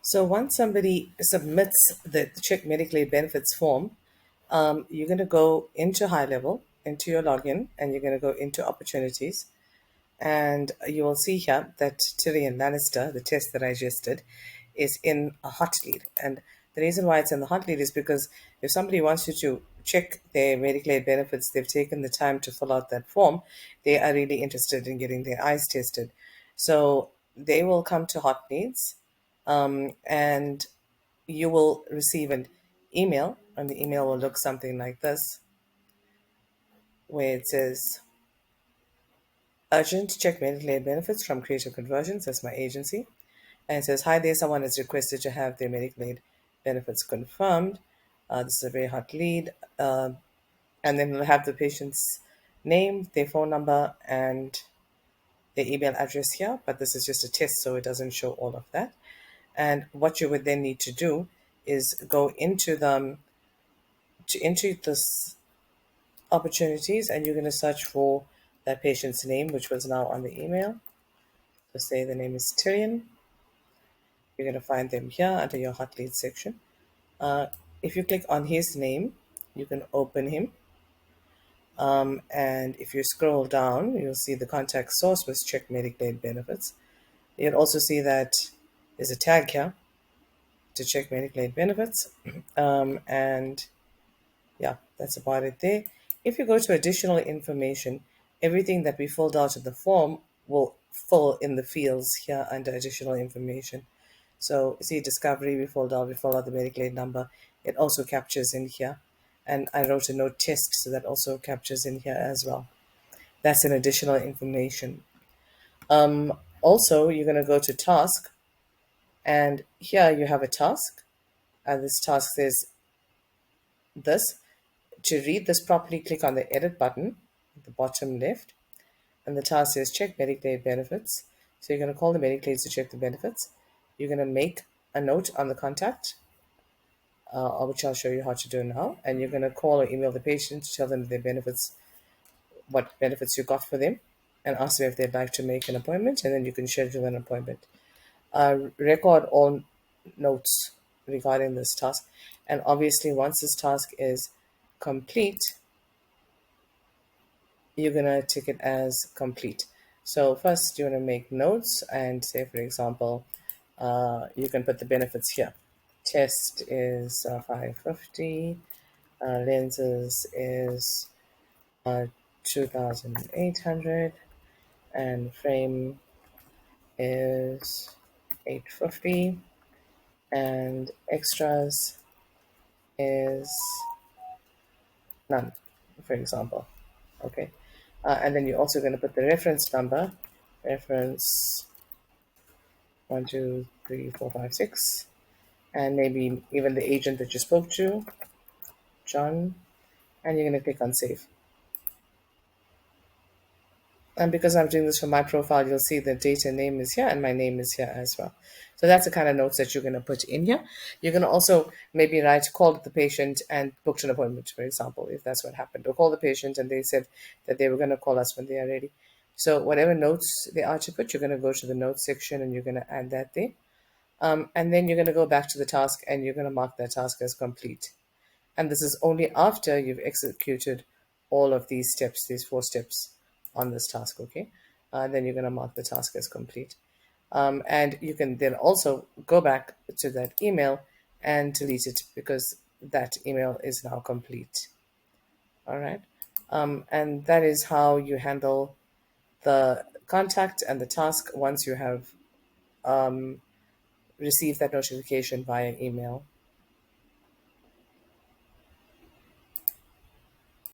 So once somebody submits the check Medicaid benefits form, you're going to go into High Level, into your login, and you're going to go into opportunities. And you will see here that Tyrion Lannister, the test that I just did, is in a hot lead. And the reason why it's in the hot lead is because if somebody wants you to check their Medicaid benefits, they've taken the time to fill out that form, they are really interested in getting their eyes tested. So they will come to hot leads, and you will receive an email, and the email will look something like this, where it says, urgent check Medicaid benefits from Creative Conversions. That's my agency. And it says, hi there, someone has requested to have their Medicaid benefits confirmed. This is a very hot lead. And then we'll have the patient's name, their phone number, and their email address here. But this is just a test, so it doesn't show all of that. And what you would then need to do is go into this opportunities, and you're going to search for that patient's name, which was now on the email. So say the name is Tyrion. You're going to find them here under your hot lead section. Uh, if you click on his name, you can open him. And if you scroll down, you'll see the contact source was check Medicaid benefits. You'll also see that there's a tag here to check Medicaid benefits. And yeah, that's about it there. If you go to additional information, everything that we filled out in the form will fill in the fields here under additional information. So see discovery, we filled out the Medicaid number. It also captures in here. And I wrote a note test, so that also captures in here as well. That's an additional information. Also, you're going to go to task, and here you have a task. And this task says this. To read this properly, click on the edit button at the bottom left, and the task says check Medicaid benefits. So you're going to call the Medicaid to check the benefits. You're going to make a note on the contact, which I'll show you how to do now. And you're going to call or email the patient to tell them their benefits, what benefits you got for them, and ask them if they'd like to make an appointment, and then you can schedule an appointment. Record all notes regarding this task. And obviously, once this task is complete, you're going to tick it as complete. So first you're going to make notes and say, for example, you can put the benefits here. Test is 550, lenses is 2,800, and frame is 850, and extras is none, for example. Okay. And then you're also going to put the reference number, reference 1, 2, 3, 4, 5, 6, and maybe even the agent that you spoke to, John, and you're going to click on save. And because I'm doing this for my profile, you'll see the data name is here and my name is here as well. So that's the kind of notes that you're going to put in here. You're going to also maybe call the patient and book an appointment, for example, if that's what happened. Or call the patient and they said that they were going to call us when they are ready. So whatever notes they are to put, you're going to go to the notes section and you're going to add that there. And then you're going to go back to the task and you're going to mark that task as complete. And this is only after you've executed all of these steps, these 4 steps on this task, okay? Then you're going to mark the task as complete. And you can then also go back to that email and delete it because that email is now complete. All right. And that is how you handle the contact and the task once you have received that notification via email.